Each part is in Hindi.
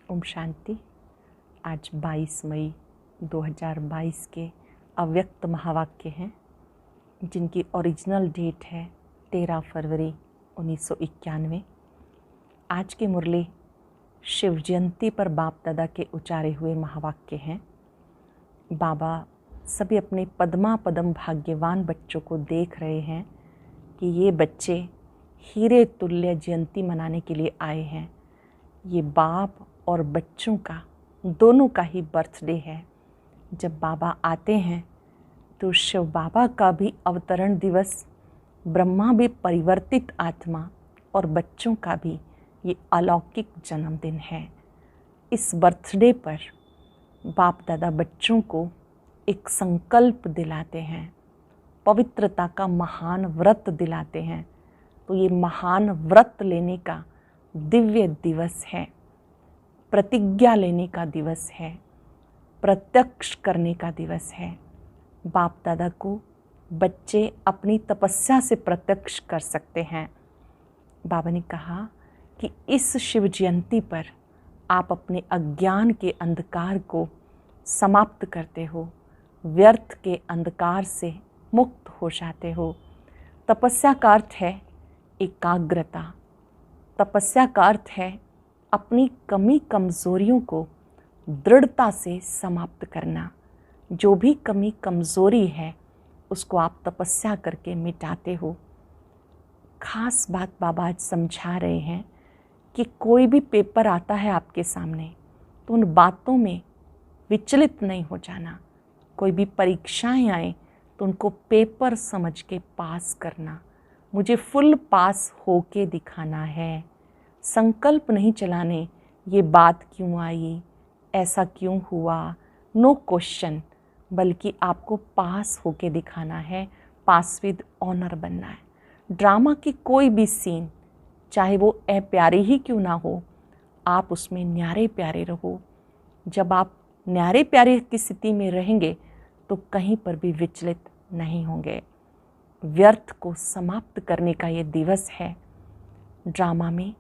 ओम शांति। आज 22 मई 2022 के अव्यक्त महावाक्य हैं जिनकी ओरिजिनल डेट है 13 फरवरी 1991। आज की मुरली शिव जयंती पर बाप दादा के उचारे हुए महावाक्य हैं। बाबा सभी अपने पद्मा पदम भाग्यवान बच्चों को देख रहे हैं कि ये बच्चे हीरे तुल्य जयंती मनाने के लिए आए हैं। ये बाप और बच्चों का दोनों का ही बर्थडे है। जब बाबा आते हैं तो शिव बाबा का भी अवतरण दिवस, ब्रह्मा भी परिवर्तित आत्मा और बच्चों का भी ये अलौकिक जन्मदिन है। इस बर्थडे पर बाप दादा बच्चों को एक संकल्प दिलाते हैं, पवित्रता का महान व्रत दिलाते हैं। तो ये महान व्रत लेने का दिव्य दिवस है, प्रतिज्ञा लेने का दिवस है, प्रत्यक्ष करने का दिवस है। बाप दादा को बच्चे अपनी तपस्या से प्रत्यक्ष कर सकते हैं। बाबा ने कहा कि इस शिव जयंती पर आप अपने अज्ञान के अंधकार को समाप्त करते हो, व्यर्थ के अंधकार से मुक्त हो जाते हो। तपस्या का अर्थ है एकाग्रता। तपस्या का अर्थ है अपनी कमी कमज़ोरियों को दृढ़ता से समाप्त करना। जो भी कमी कमज़ोरी है उसको आप तपस्या करके मिटाते हो। खास बात बाबा आज समझा रहे हैं कि कोई भी पेपर आता है आपके सामने तो उन बातों में विचलित नहीं हो जाना। कोई भी परीक्षाएं आए तो उनको पेपर समझ के पास करना। मुझे फुल पास होके दिखाना है। संकल्प नहीं चलाने ये बात क्यों आई, ऐसा क्यों हुआ, नो क्वेश्चन, बल्कि आपको पास होके दिखाना है, पास विद ऑनर बनना है। ड्रामा की कोई भी सीन चाहे वो प्यारी ही क्यों ना हो, आप उसमें न्यारे प्यारे रहो। जब आप न्यारे प्यारे की स्थिति में रहेंगे तो कहीं पर भी विचलित नहीं होंगे। व्यर्थ को समाप्त करने का ये दिवस है। ड्रामा में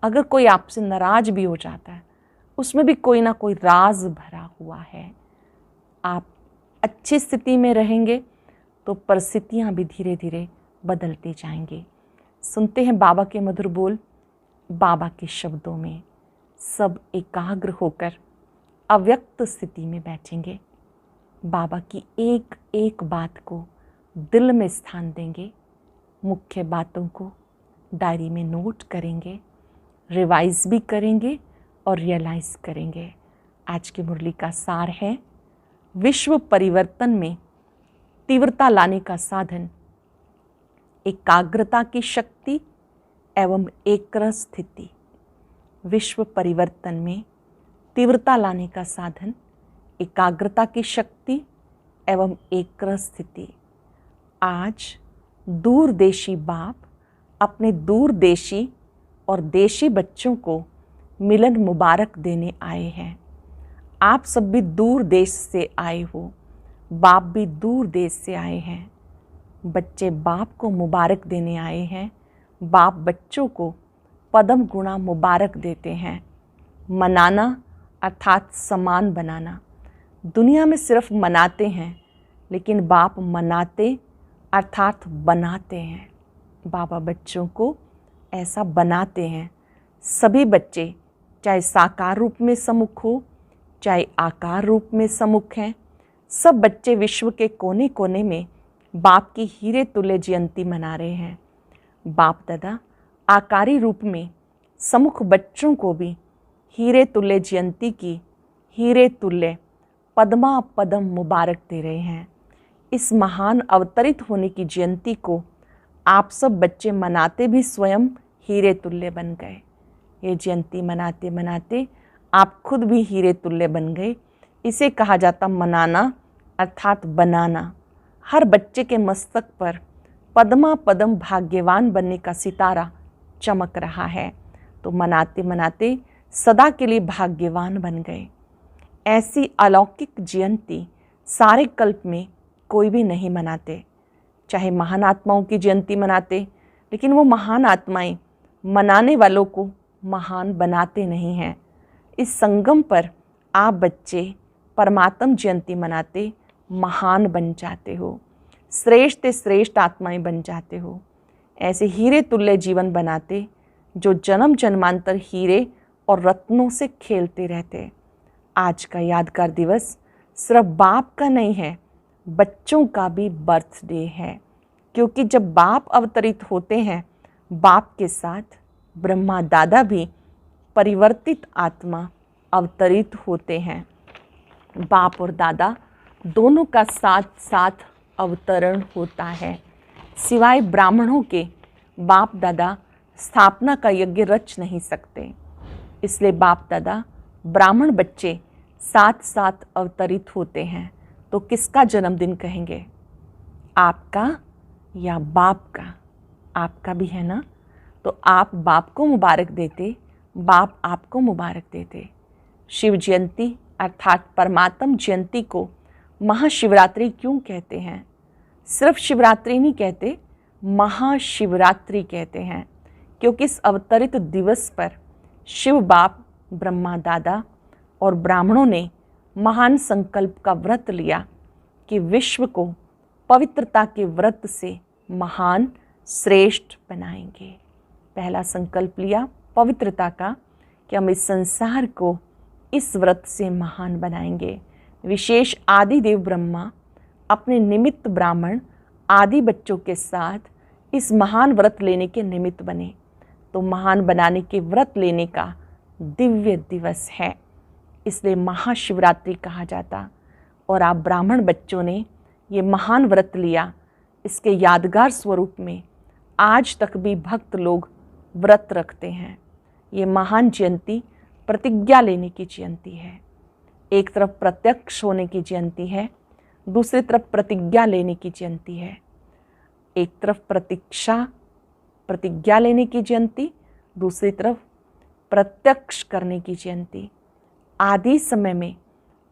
अगर कोई आपसे नाराज भी हो जाता है, उसमें भी कोई ना कोई राज भरा हुआ है। आप अच्छी स्थिति में रहेंगे तो परिस्थितियां भी धीरे धीरे बदलती जाएंगी। सुनते हैं बाबा के मधुर बोल, बाबा के शब्दों में। सब एकाग्र होकर अव्यक्त स्थिति में बैठेंगे। बाबा की एक एक बात को दिल में स्थान देंगे। मुख्य बातों को डायरी में नोट करेंगे, रिवाइज भी करेंगे और रियलाइज करेंगे। आज की मुरली का सार है विश्व परिवर्तन में तीव्रता लाने का साधन एकाग्रता की शक्ति एवं एक्रह स्थिति। विश्व परिवर्तन में तीव्रता लाने का साधन एकाग्रता की शक्ति एवं एक्रह स्थिति। आज दूरदेशी बाप अपने दूरदेशी और देशी बच्चों को मिलन मुबारक देने आए हैं। आप सब भी दूर देश से आए हो, बाप भी दूर देश से आए हैं। बच्चे बाप को मुबारक देने आए हैं, बाप बच्चों को पदम गुणा मुबारक देते हैं। मनाना अर्थात समान बनाना। दुनिया में सिर्फ मनाते हैं, लेकिन बाप मनाते अर्थात बनाते हैं। बाबा बच्चों को ऐसा बनाते हैं। सभी बच्चे चाहे साकार रूप में सम्मुख हो, चाहे आकार रूप में सम्मुख हैं, सब बच्चे विश्व के कोने कोने में बाप की हीरे तुल्य जयंती मना रहे हैं। बाप दादा आकारी रूप में सम्मुख बच्चों को भी हीरे तुल्य जयंती की हीरे तुल्य पद्मा पदम मुबारक दे रहे हैं। इस महान अवतरित होने की जयंती को आप सब बच्चे मनाते भी स्वयं हीरे तुल्य बन गए। ये जयंती मनाते मनाते आप खुद भी हीरे तुल्य बन गए। इसे कहा जाता मनाना अर्थात बनाना। हर बच्चे के मस्तक पर पद्मा पदम भाग्यवान बनने का सितारा चमक रहा है। तो मनाते मनाते सदा के लिए भाग्यवान बन गए। ऐसी अलौकिक जयंती सारे कल्प में कोई भी नहीं मनाते। चाहे महान आत्माओं की जयंती मनाते, लेकिन वो महान आत्माएं मनाने वालों को महान बनाते नहीं हैं। इस संगम पर आप बच्चे परमात्म जयंती मनाते महान बन जाते हो, श्रेष्ठ से श्रेष्ठ आत्माएं बन जाते हो। ऐसे हीरे तुल्य जीवन बनाते जो जन्म जन्मांतर हीरे और रत्नों से खेलते रहते। आज का यादगार दिवस सिर्फ बाप का नहीं है, बच्चों का भी बर्थडे है, क्योंकि जब बाप अवतरित होते हैं, बाप के साथ ब्रह्मा दादा भी परिवर्तित आत्मा अवतरित होते हैं। बाप और दादा दोनों का साथ साथ अवतरण होता है। सिवाय ब्राह्मणों के बाप दादा स्थापना का यज्ञ रच नहीं सकते। इसलिए बाप दादा ब्राह्मण बच्चे साथ साथ अवतरित होते हैं। तो किसका जन्मदिन कहेंगे, आपका या बाप का? आपका भी है ना। तो आप बाप को मुबारक देते, बाप आपको मुबारक देते। शिव जयंती अर्थात परमात्म जयंती को महाशिवरात्रि क्यों कहते हैं? सिर्फ शिवरात्रि नहीं कहते, महाशिवरात्रि कहते हैं, क्योंकि इस अवतरित दिवस पर शिव बाप, ब्रह्मा दादा और ब्राह्मणों ने महान संकल्प का व्रत लिया कि विश्व को पवित्रता के व्रत से महान श्रेष्ठ बनाएंगे। पहला संकल्प लिया पवित्रता का कि हम इस संसार को इस व्रत से महान बनाएंगे। विशेष आदि देव ब्रह्मा अपने निमित्त ब्राह्मण आदि बच्चों के साथ इस महान व्रत लेने के निमित्त बने। तो महान बनाने के व्रत लेने का दिव्य दिवस है, इसलिए महाशिवरात्रि कहा जाता। और आप ब्राह्मण बच्चों ने ये महान व्रत लिया, इसके यादगार स्वरूप में आज तक भी भक्त लोग व्रत रखते हैं। ये महान जयंती प्रतिज्ञा लेने की जयंती है। एक तरफ प्रत्यक्ष होने की जयंती है, दूसरी तरफ प्रतिज्ञा लेने की जयंती है। एक तरफ प्रतिज्ञा लेने की जयंती, दूसरी तरफ प्रत्यक्ष करने की जयंती। आदि समय में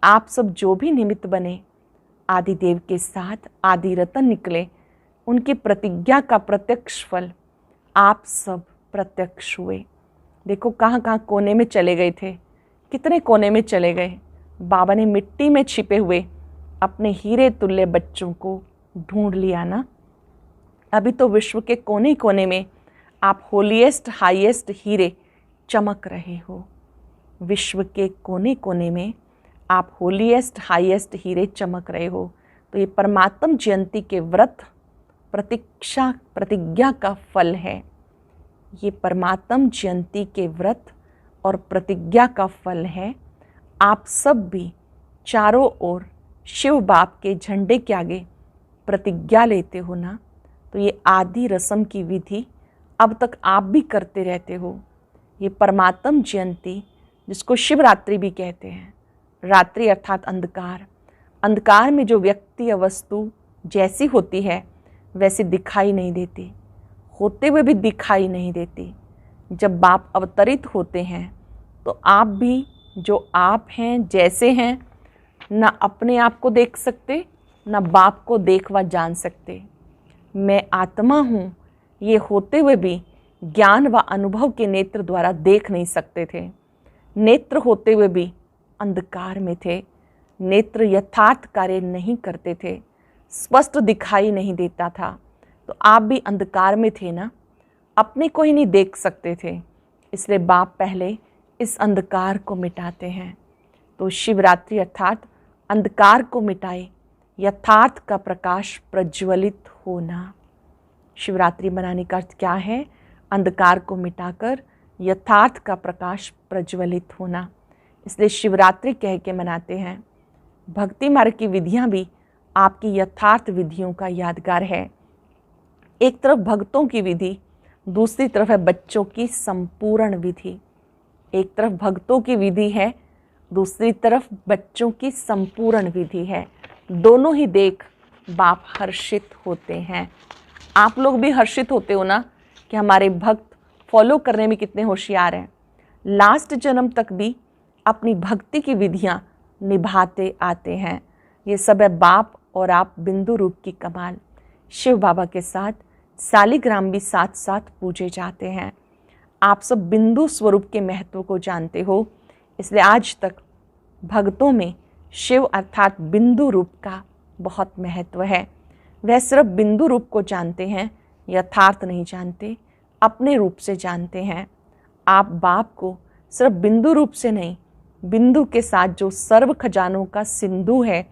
आप सब जो भी निमित्त बने, आदि देव के साथ आदि रतन निकले, उनकी प्रतिज्ञा का प्रत्यक्ष फल आप सब प्रत्यक्ष हुए। देखो कहाँ कहाँ कोने में चले गए थे, कितने कोने में चले गए। बाबा ने मिट्टी में छिपे हुए अपने हीरे तुल्य बच्चों को ढूंढ लिया ना। अभी तो विश्व के कोने कोने में आप होलीएस्ट हाईएस्ट हीरे चमक रहे हो। विश्व के कोने कोने में आप होलीएस्ट हाईएस्ट हीरे चमक रहे हो। तो ये परमात्म जयंती के व्रत प्रतिज्ञा का फल है। ये परमात्म जयंती के व्रत और प्रतिज्ञा का फल है। आप सब भी चारों ओर शिव बाप के झंडे के आगे प्रतिज्ञा लेते हो ना। तो ये आदि रस्म की विधि अब तक आप भी करते रहते हो। ये परमात्म जयंती जिसको शिवरात्रि भी कहते हैं, रात्रि अर्थात अंधकार, अंधकार में जो व्यक्ति या वस्तु जैसी होती है वैसी दिखाई नहीं देती, होते हुए भी दिखाई नहीं देती। जब बाप अवतरित होते हैं तो आप भी जो आप हैं जैसे हैं, ना अपने आप को देख सकते, ना बाप को देख व जान सकते। मैं आत्मा हूँ ये होते हुए भी ज्ञान व अनुभव के नेत्र द्वारा देख नहीं सकते थे। नेत्र होते हुए भी अंधकार में थे। नेत्र यथार्थ कार्य नहीं करते थे, स्पष्ट दिखाई नहीं देता था। तो आप भी अंधकार में थे ना, अपने को ही नहीं देख सकते थे। इसलिए बाप पहले इस अंधकार को मिटाते हैं। तो शिवरात्रि अर्थात अंधकार को मिटाए, यथार्थ का प्रकाश प्रज्वलित होना। शिवरात्रि मनाने का अर्थ क्या है? अंधकार को मिटाकर यथार्थ का प्रकाश प्रज्वलित होना। इसलिए शिवरात्रि कह के मनाते हैं। भक्ति मार्ग की विधियां भी आपकी यथार्थ विधियों का यादगार है। एक तरफ भक्तों की विधि, दूसरी तरफ है बच्चों की संपूर्ण विधि। एक तरफ भक्तों की विधि है, दूसरी तरफ बच्चों की संपूर्ण विधि है। दोनों ही देख बाप हर्षित होते हैं। आप लोग भी हर्षित होते हो ना कि हमारे भक्त फॉलो करने में कितने होशियार हैं। लास्ट जन्म तक भी अपनी भक्ति की विधियां निभाते आते हैं। ये सब है बाप और आप बिंदु रूप की कमाल। शिव बाबा के साथ सालिग्राम भी साथ साथ पूजे जाते हैं। आप सब बिंदु स्वरूप के महत्व को जानते हो, इसलिए आज तक भक्तों में शिव अर्थात बिंदु रूप का बहुत महत्व है। वह सिर्फ बिंदु रूप को जानते हैं, यथार्थ नहीं जानते, अपने रूप से जानते हैं। आप बाप को सिर्फ बिंदु रूप से नहीं, बिंदु के साथ जो सर्व खजानों का सिंधु है,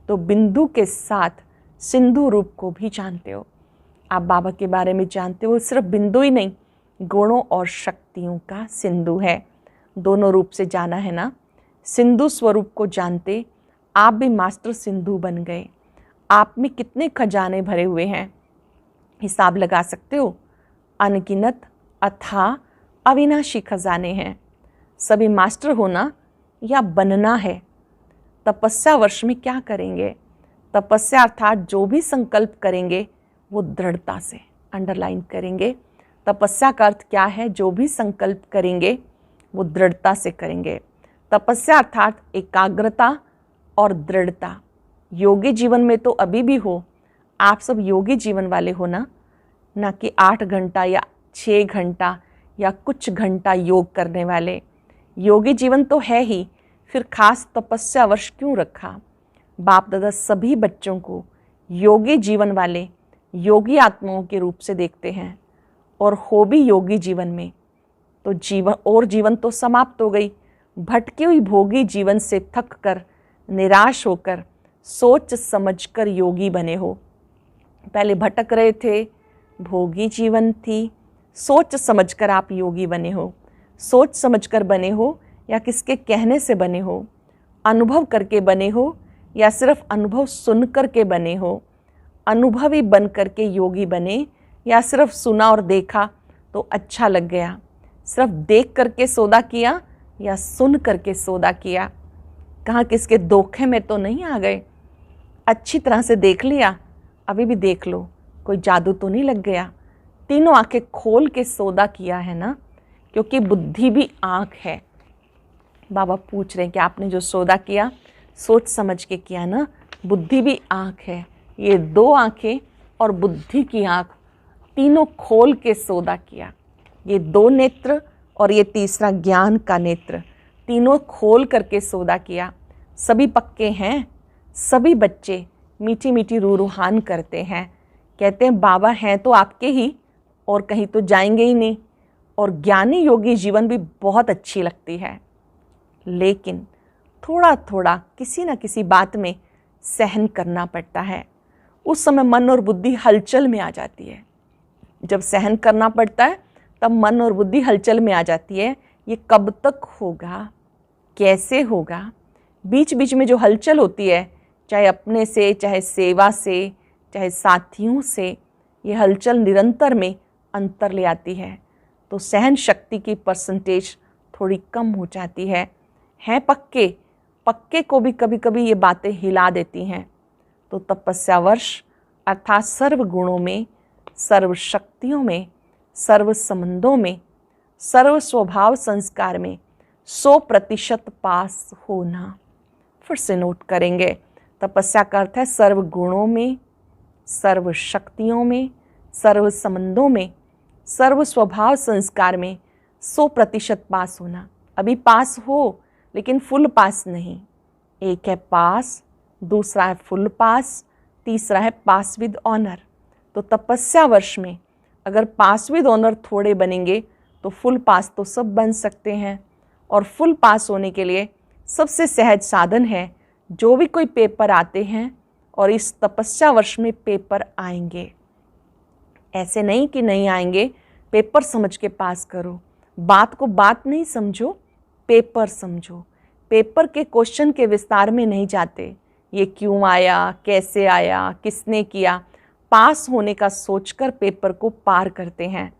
तो बिंदु के साथ सिंधु रूप को भी जानते हो। आप बाबा के बारे में जानते हो, सिर्फ बिंदु ही नहीं, गुणों और शक्तियों का सिंधु है। दोनों रूप से जाना है ना। सिंधु स्वरूप को जानते आप भी मास्टर सिंधु बन गए। आप में कितने खजाने भरे हुए हैं, हिसाब लगा सकते हो। अनगिनत अथाह अविनाशी खजाने हैं। सभी मास्टर होना या बनना है। तपस्या वर्ष में क्या करेंगे? तपस्या अर्थात जो भी संकल्प करेंगे वो दृढ़ता से, अंडरलाइन करेंगे। तपस्या का अर्थ क्या है? जो भी संकल्प करेंगे वो दृढ़ता से करेंगे। तपस्या अर्थात एकाग्रता और दृढ़ता। योगी जीवन में तो अभी भी हो, आप सब योगी जीवन वाले हो ना कि 8 घंटा या 6 घंटा या कुछ घंटा योग करने वाले। योगी जीवन तो है ही, फिर खास तपस्या वर्ष क्यों रखा? बाप दादा सभी बच्चों को योगी जीवन वाले, योगी आत्माओं के रूप से देखते हैं। और हो भी योगी जीवन में तो जीवन तो समाप्त हो गई। भटकी हुई भोगी जीवन से थक कर, निराश होकर, सोच समझकर योगी बने हो। पहले भटक रहे थे, भोगी जीवन थी, सोच समझकर आप योगी बने हो। सोच समझकर बने हो या किसके कहने से बने हो? अनुभव करके बने हो या सिर्फ अनुभव सुन कर के बने हो? अनुभवी बन करके योगी बने या सिर्फ सुना और देखा तो अच्छा लग गया? सिर्फ देख करके सौदा किया या सुन करके सौदा किया? कहाँ किसके धोखे में तो नहीं आ गए? अच्छी तरह से देख लिया, अभी भी देख लो, कोई जादू तो नहीं लग गया? तीनों आंखें खोल के सौदा किया है ना, क्योंकि बुद्धि भी आंख है। बाबा पूछ रहे हैं कि आपने जो सौदा किया सोच समझ के किया ना, बुद्धि भी आंख है। ये 2 आंखें और बुद्धि की आंख, तीनों खोल के सौदा किया। ये 2 नेत्र और ये तीसरा ज्ञान का नेत्र, तीनों खोल करके सौदा किया। सभी पक्के हैं, सभी बच्चे मीठी मीठी रूहान करते हैं, कहते हैं बाबा हैं तो आपके ही और कहीं तो जाएंगे ही नहीं। और ज्ञानी योगी जीवन भी बहुत अच्छी लगती है, लेकिन थोड़ा थोड़ा किसी न किसी बात में सहन करना पड़ता है। उस समय मन और बुद्धि हलचल में आ जाती है। जब सहन करना पड़ता है तब मन और बुद्धि हलचल में आ जाती है। ये कब तक होगा, कैसे होगा? बीच बीच में जो हलचल होती है, चाहे अपने से, चाहे सेवा से, चाहे साथियों से, ये हलचल निरंतर में अंतर ले आती है। तो सहन शक्ति की परसेंटेज थोड़ी कम हो जाती है। हैं पक्के को भी कभी कभी ये बातें हिला देती हैं। तो तपस्या वर्ष अर्थात सर्व गुणों में, सर्व शक्तियों में, सर्व संबंधों में, सर्व स्वभाव संस्कार में 100% पास होना। फिर से नोट करेंगे, तपस्या का अर्थ है सर्व गुणों में, सर्व शक्तियों में, सर्व संबंधों में, सर्व स्वभाव संस्कार में 100% पास होना। अभी पास हो लेकिन फुल पास नहीं। एक है पास, दूसरा है फुल पास, तीसरा है पास विद ऑनर। तो तपस्या वर्ष में अगर पास विद ऑनर थोड़े बनेंगे तो फुल पास तो सब बन सकते हैं। और फुल पास होने के लिए सबसे सहज साधन है, जो भी कोई पेपर आते हैं और इस तपस्या वर्ष में पेपर आएंगे, ऐसे नहीं कि नहीं आएंगे, पेपर समझ के पास करो। बात को बात नहीं समझो, पेपर समझो। पेपर के क्वेश्चन के विस्तार में नहीं जाते, ये क्यों आया, कैसे आया, किसने किया। पास होने का सोचकर पेपर को पार करते हैं।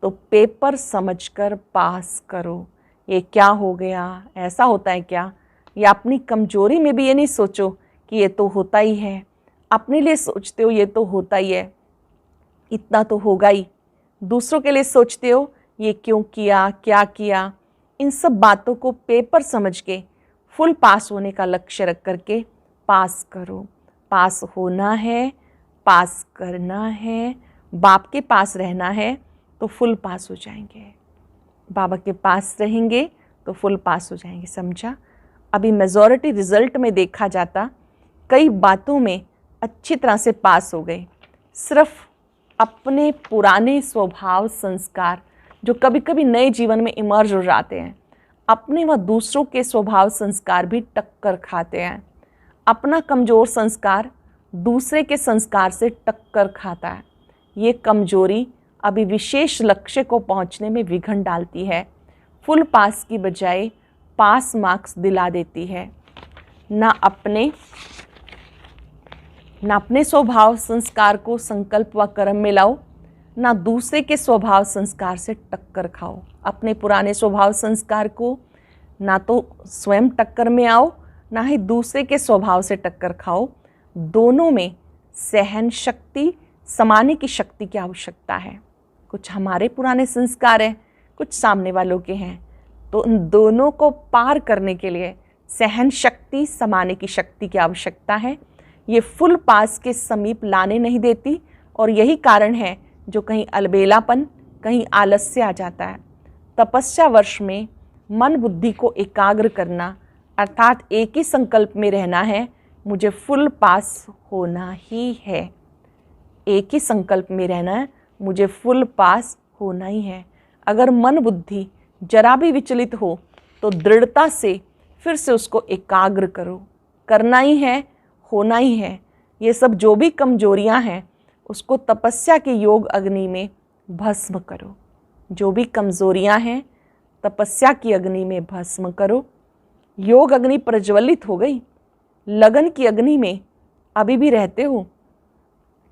तो पेपर समझकर पास करो। ये क्या हो गया, ऐसा होता है क्या? या अपनी कमजोरी में भी ये नहीं सोचो कि ये तो होता ही है। अपने लिए सोचते हो ये तो होता ही है, इतना तो होगा ही। दूसरों के लिए सोचते हो ये क्यों किया, क्या किया। इन सब बातों को पेपर समझ के फुल पास होने का लक्ष्य रख करके पास करो। पास होना है, पास करना है, बाप के पास रहना है तो फुल पास हो जाएंगे। बाबा के पास रहेंगे तो फुल पास हो जाएंगे। समझा? अभी मेजॉरिटी रिजल्ट में देखा जाता कई बातों में अच्छी तरह से पास हो गए, सिर्फ अपने पुराने स्वभाव संस्कार जो कभी कभी नए जीवन में इमर्ज हो जाते हैं, अपने व दूसरों के स्वभाव संस्कार भी टक्कर खाते हैं। अपना कमज़ोर संस्कार दूसरे के संस्कार से टक्कर खाता है। ये कमजोरी अभी विशेष लक्ष्य को पहुंचने में विघ्न डालती है। फुल पास की बजाय पास मार्क्स दिला देती है। ना अपने स्वभाव संस्कार को संकल्प व कर्म में लाओ, ना दूसरे के स्वभाव संस्कार से टक्कर खाओ। अपने पुराने स्वभाव संस्कार को ना तो स्वयं टक्कर में आओ, ना ही दूसरे के स्वभाव से टक्कर खाओ। दोनों में सहन शक्ति, समाने की शक्ति की आवश्यकता है। कुछ हमारे पुराने संस्कार हैं, कुछ सामने वालों के हैं, तो उन दोनों को पार करने के लिए सहन शक्ति, समाने की शक्ति की आवश्यकता है। ये फुल पास के समीप लाने नहीं देती और यही कारण है जो कहीं अलबेलापन, कहीं आलस्य आ जाता है। तपस्या वर्ष में मन बुद्धि को एकाग्र करना, अर्थात एक ही संकल्प में रहना है, मुझे फुल पास होना ही है। एक ही संकल्प में रहना है, मुझे फुल पास होना ही है। अगर मन बुद्धि जरा भी विचलित हो तो दृढ़ता से फिर से उसको एकाग्र करो। करना ही है, होना ही है। ये सब जो भी कमजोरियां हैं उसको तपस्या के योग अग्नि में भस्म करो। जो भी कमजोरियां हैं तपस्या की अग्नि में भस्म करो। योग अग्नि प्रज्वलित हो गई, लगन की अग्नि में अभी भी रहते हो,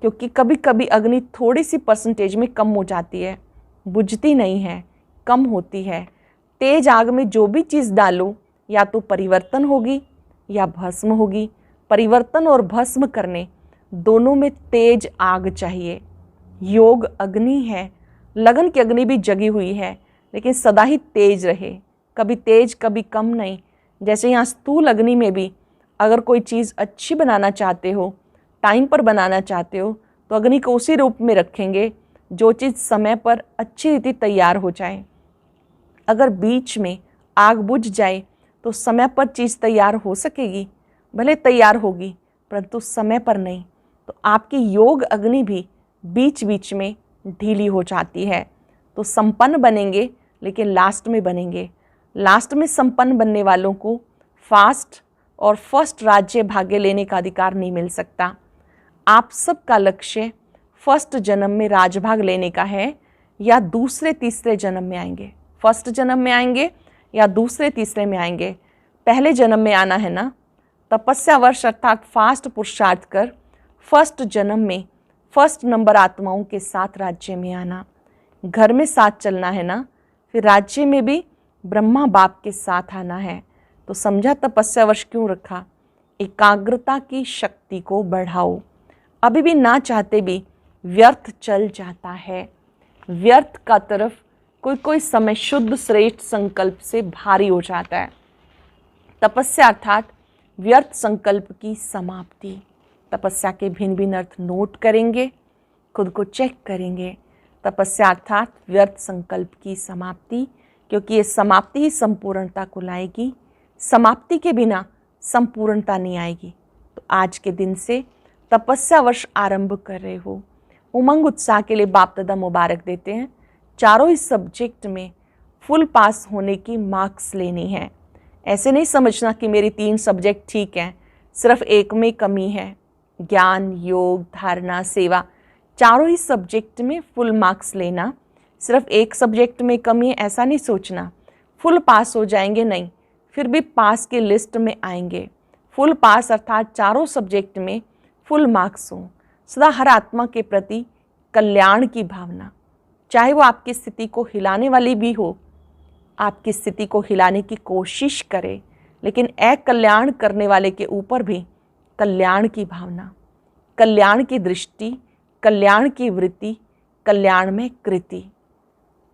क्योंकि कभी कभी अग्नि थोड़ी सी परसेंटेज में कम हो जाती है, बुझती नहीं है, कम होती है। तेज आग में जो भी चीज़ डालो या तो परिवर्तन होगी या भस्म होगी। परिवर्तन और भस्म करने दोनों में तेज आग चाहिए। योग अग्नि है, लगन की अग्नि भी जगी हुई है, लेकिन सदा ही तेज रहे, कभी तेज कभी कम नहीं। जैसे यहाँ स्थूल अग्नि में भी अगर कोई चीज़ अच्छी बनाना चाहते हो, टाइम पर बनाना चाहते हो, तो अग्नि को उसी रूप में रखेंगे जो चीज़ समय पर अच्छी रीति तैयार हो जाए। अगर बीच में आग बुझ जाए तो समय पर चीज़ तैयार हो सकेगी, भले तैयार होगी परंतु समय पर नहीं। तो आपकी योग अग्नि भी बीच बीच में ढीली हो जाती है। तो संपन्न बनेंगे लेकिन लास्ट में बनेंगे। लास्ट में संपन्न बनने वालों को फास्ट और फर्स्ट राज्य भाग्य लेने का अधिकार नहीं मिल सकता। आप सबका लक्ष्य फर्स्ट जन्म में राजभाग लेने का है या दूसरे तीसरे जन्म में आएंगे। फर्स्ट जन्म में आएंगे या दूसरे तीसरे में आएंगे। पहले जन्म में आना है ना, तपस्या वर्ष अर्थात फास्ट पुरुषार्थ कर फर्स्ट जन्म में फर्स्ट नंबर आत्माओं के साथ राज्य में आना। घर में साथ चलना है ना, फिर राज्य में भी ब्रह्मा बाप के साथ आना है। तो समझा तपस्या वर्ष क्यों रखा? एकाग्रता की शक्ति को बढ़ाओ। अभी भी ना चाहते भी व्यर्थ चल जाता है। व्यर्थ का तरफ कोई कोई समय शुद्ध श्रेष्ठ संकल्प से भारी हो जाता है। तपस्या अर्थात व्यर्थ संकल्प की समाप्ति। तपस्या के भिन्न भिन्न अर्थ नोट करेंगे, खुद को चेक करेंगे। तपस्या अर्थात व्यर्थ संकल्प की समाप्ति, क्योंकि ये समाप्ति ही संपूर्णता को लाएगी। समाप्ति के बिना संपूर्णता नहीं आएगी। तो आज के दिन से तपस्या वर्ष आरंभ कर रहे हो, उमंग उत्साह के लिए बाप दादा मुबारक देते हैं। चारों ही सब्जेक्ट में फुल पास होने की मार्क्स लेनी है। ऐसे नहीं समझना कि मेरी 3 सब्जेक्ट ठीक हैं, सिर्फ एक में कमी है। ज्ञान, योग, धारणा, सेवा, चारों ही सब्जेक्ट में फुल मार्क्स लेना। सिर्फ एक सब्जेक्ट में कमी है ऐसा नहीं सोचना। फुल पास हो जाएंगे नहीं, फिर भी पास के लिस्ट में आएंगे। फुल पास अर्थात चारों सब्जेक्ट में फुल मार्क्स हो। सदा हर आत्मा के प्रति कल्याण की भावना, चाहे वो आपकी स्थिति को हिलाने वाली भी हो, आपकी स्थिति को हिलाने की कोशिश करे, लेकिन अकल्याण करने वाले के ऊपर भी कल्याण की भावना, कल्याण की दृष्टि, कल्याण की वृत्ति, कल्याण में कृति।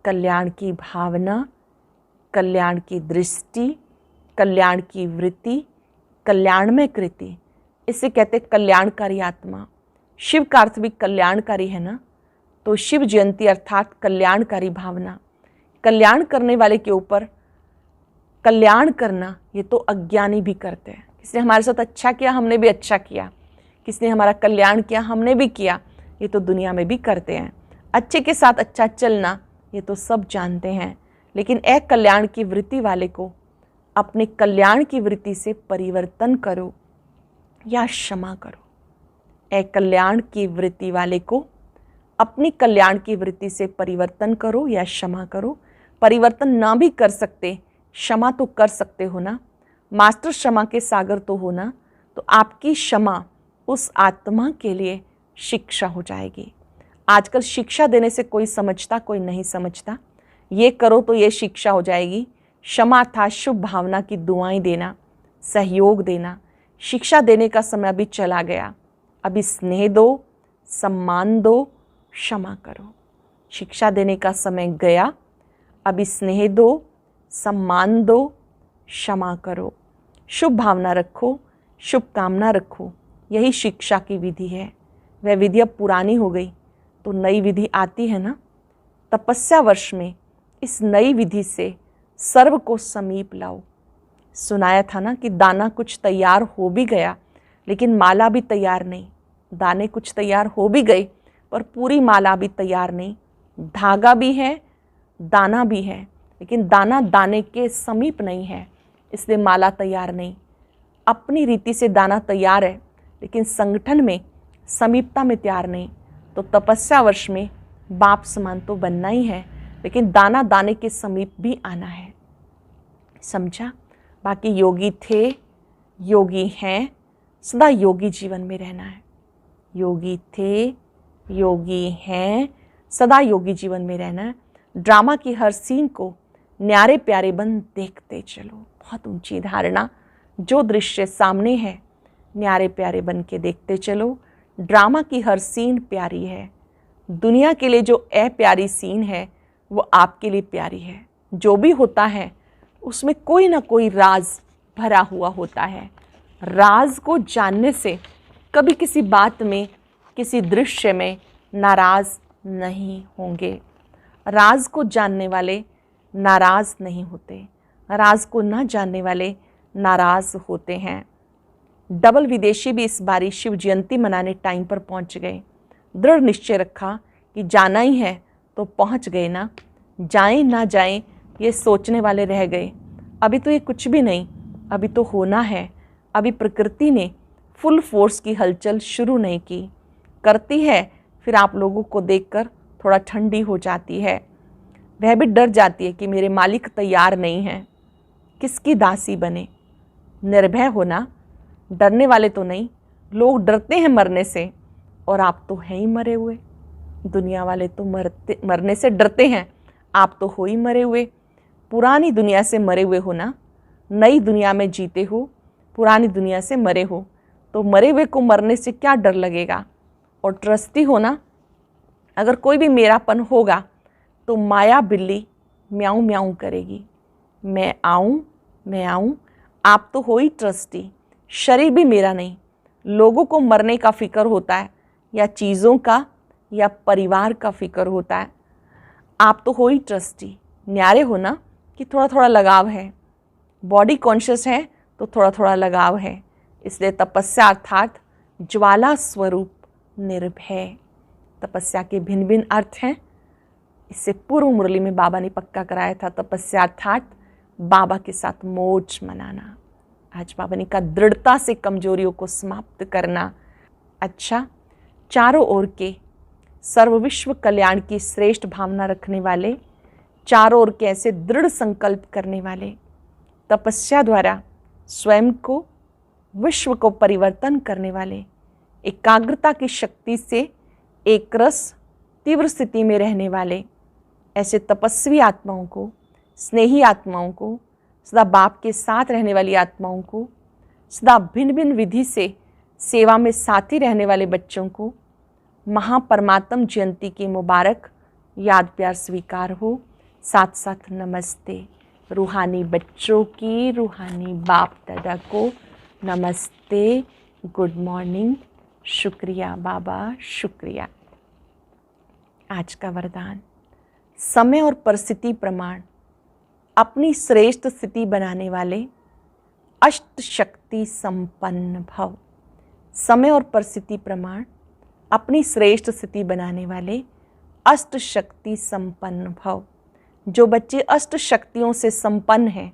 कल्याण की भावना, कल्याण की दृष्टि, कल्याण की वृत्ति, कल्याण में कृति, इसे कहते कल्याणकारी आत्मा। शिव का अर्थ भी कल्याणकारी है ना, तो शिव जयंती अर्थात कल्याणकारी भावना। कल्याण करने वाले के ऊपर कल्याण करना ये तो अज्ञानी भी करते हैं। किसी ने हमारे साथ अच्छा किया, हमने भी अच्छा किया। किसी ने हमारा कल्याण किया, हमने भी किया। ये तो दुनिया में भी करते हैं। अच्छे के साथ अच्छा चलना ये तो सब जानते हैं। लेकिन एक कल्याण की वृत्ति वाले को अपने कल्याण की वृत्ति से परिवर्तन करो या क्षमा करो। एक कल्याण की वृत्ति वाले को अपनी कल्याण की वृत्ति से परिवर्तन करो या क्षमा करो। परिवर्तन ना भी कर सकते, क्षमा तो कर सकते हो ना। मास्टर क्षमा के सागर तो हो ना। तो आपकी क्षमा उस आत्मा के लिए शिक्षा हो जाएगी। आजकल शिक्षा देने से कोई समझता, कोई नहीं समझता। ये करो तो ये शिक्षा हो जाएगी। क्षमा था शुभ भावना की दुआएं देना, सहयोग देना। शिक्षा देने का समय अभी चला गया। अभी स्नेह दो, सम्मान दो, क्षमा करो। शिक्षा देने का समय गया। अभी स्नेह दो, सम्मान दो, क्षमा करो। शुभ भावना रखो, शुभकामना रखो। यही शिक्षा की विधि है। वह विधि अब पुरानी हो गई तो नई विधि आती है ना। तपस्या वर्ष में इस नई विधि से सर्व को समीप लाओ। सुनाया था ना कि दाना कुछ तैयार हो भी गया लेकिन माला भी तैयार नहीं। दाने कुछ तैयार हो भी गए पर पूरी माला भी तैयार नहीं। धागा भी है, दाना भी है, लेकिन दाना दाने के समीप नहीं है, इसलिए माला तैयार नहीं। अपनी रीति से दाना तैयार है लेकिन संगठन में समीपता में तैयार नहीं। तो तपस्या वर्ष में बाप समान तो बनना ही है, लेकिन दाना दाने के समीप भी आना है। समझा? बाकी योगी थे, योगी हैं, सदा योगी जीवन में रहना है। योगी थे, योगी हैं, सदा योगी जीवन में रहना है। ड्रामा की हर सीन को न्यारे प्यारे बन देखते चलो। बहुत ऊंची धारणा। जो दृश्य सामने है न्यारे प्यारे बन के देखते चलो। ड्रामा की हर सीन प्यारी है। दुनिया के लिए जो अप्यारी सीन है वो आपके लिए प्यारी है। जो भी होता है उसमें कोई ना कोई राज भरा हुआ होता है। राज को जानने से कभी किसी बात में, किसी दृश्य में नाराज नहीं होंगे। राज को जानने वाले नाराज नहीं होते। राज को न जानने वाले नाराज होते हैं। डबल विदेशी भी इस बारी शिव जयंती मनाने टाइम पर पहुंच गए। दृढ़ निश्चय रखा कि जाना ही है तो पहुंच गए ना। जाएं ना जाएं ये सोचने वाले रह गए। अभी तो ये कुछ भी नहीं, अभी तो होना है। अभी प्रकृति ने फुल फोर्स की हलचल शुरू नहीं की। करती है फिर आप लोगों को देखकर थोड़ा ठंडी हो जाती है। वह भी डर जाती है कि मेरे मालिक तैयार नहीं हैं। किसकी दासी बने? निर्भय होना, डरने वाले तो नहीं। लोग डरते हैं मरने से और आप तो हैं ही मरे हुए। दुनिया वाले तो मरने से डरते हैं, आप तो हो ही मरे हुए। पुरानी दुनिया से मरे हुए हो ना, नई दुनिया में जीते हो। पुरानी दुनिया से मरे हो तो मरे हुए को मरने से क्या डर लगेगा। और ट्रस्टी हो ना, अगर कोई भी मेरापन होगा तो माया बिल्ली म्याऊं म्याऊं करेगी। मैं आऊं, मैं आऊं। आप तो हो ही ट्रस्टी। शरीर भी मेरा नहीं। लोगों को मरने का फिक्र होता है या चीज़ों का या परिवार का फिक्र होता है। आप तो हो ही ट्रस्टी। न्यारे हो ना कि थोड़ा थोड़ा लगाव है। बॉडी कॉन्शियस है तो थोड़ा थोड़ा लगाव है। इसलिए तपस्या अर्थात ज्वाला स्वरूप निर्भय। तपस्या के भिन्न भिन्न अर्थ हैं। इससे पूर्व मुरली में बाबा ने पक्का कराया था तपस्या अर्थात बाबा के साथ मौज मनाना। आज बाबा ने कहा दृढ़ता से कमजोरियों को समाप्त करना। अच्छा, चारों ओर के सर्व विश्व कल्याण की श्रेष्ठ भावना रखने वाले, चारों ओर के ऐसे दृढ़ संकल्प करने वाले, तपस्या द्वारा स्वयं को, विश्व को परिवर्तन करने वाले, एकाग्रता की शक्ति से एक रस तीव्र स्थिति में रहने वाले, ऐसे तपस्वी आत्माओं को, स्नेही आत्माओं को, सदा बाप के साथ रहने वाली आत्माओं को, सदा भिन्न भिन्न विधि से सेवा में साथी रहने वाले बच्चों को महापरमात्म जयंती की मुबारक याद प्यार स्वीकार हो। साथ साथ नमस्ते। रूहानी बच्चों की, रूहानी बाप दादा को नमस्ते, गुड मॉर्निंग, शुक्रिया बाबा, शुक्रिया। आज का वरदान, समय और परिस्थिति प्रमाण अपनी श्रेष्ठ स्थिति बनाने वाले अष्ट शक्ति संपन्न भव। समय और परिस्थिति प्रमाण अपनी श्रेष्ठ स्थिति बनाने वाले अष्ट शक्ति संपन्न भव। जो बच्चे अष्ट शक्तियों से संपन्न हैं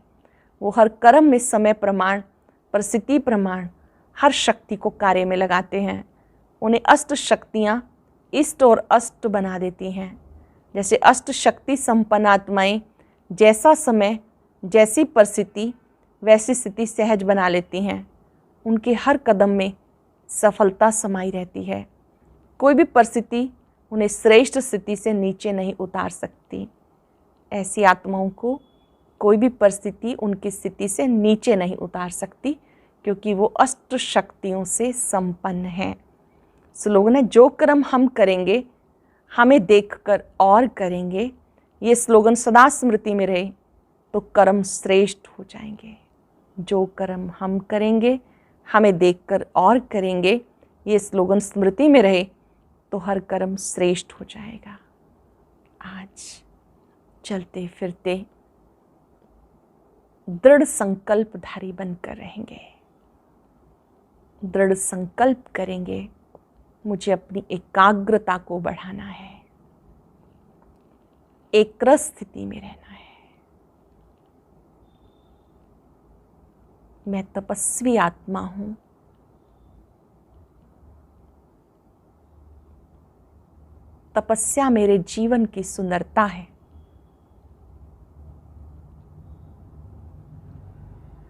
वो हर कर्म में समय प्रमाण, परिस्थिति प्रमाण हर शक्ति को कार्य में लगाते हैं। उन्हें अष्ट शक्तियाँ इष्ट और अष्ट बना देती हैं। जैसे अष्ट शक्ति संपन्न आत्माएं जैसा समय, जैसी परिस्थिति, वैसी स्थिति सहज बना लेती हैं। उनके हर कदम में सफलता समाई रहती है। कोई भी परिस्थिति उन्हें श्रेष्ठ स्थिति से नीचे नहीं उतार सकती। ऐसी आत्माओं को कोई भी परिस्थिति उनकी स्थिति से नीचे नहीं उतार सकती, क्योंकि वो अष्ट शक्तियों से संपन्न हैं। स्लोगन है, जो कर्म हम करेंगे हमें देखकर और करेंगे। ये स्लोगन सदा स्मृति में रहे तो कर्म श्रेष्ठ हो जाएंगे। जो कर्म हम करेंगे हमें देखकर और करेंगे, ये स्लोगन स्मृति में रहे तो हर कर्म श्रेष्ठ हो जाएगा। आज चलते फिरते दृढ़ संकल्पधारी बनकर रहेंगे। दृढ़ संकल्प करेंगे, मुझे अपनी एकाग्रता को बढ़ाना है, एकरस स्थिति में रहना है। मैं तपस्वी आत्मा हूं। तपस्या मेरे जीवन की सुंदरता है।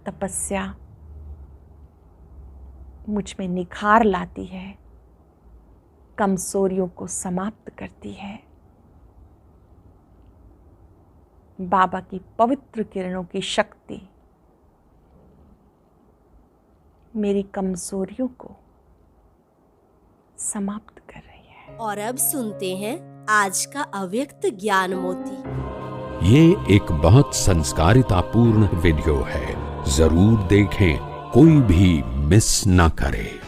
तपस्या मुझ में निखार लाती है, कमजोरियों को समाप्त करती है। बाबा की पवित्र किरणों की शक्ति मेरी कमजोरियों को समाप्त कर रही है। और अब सुनते हैं आज का अव्यक्त ज्ञान मोती। ये एक बहुत संस्कारितापूर्ण वीडियो है, जरूर देखें, कोई भी मिस ना करे।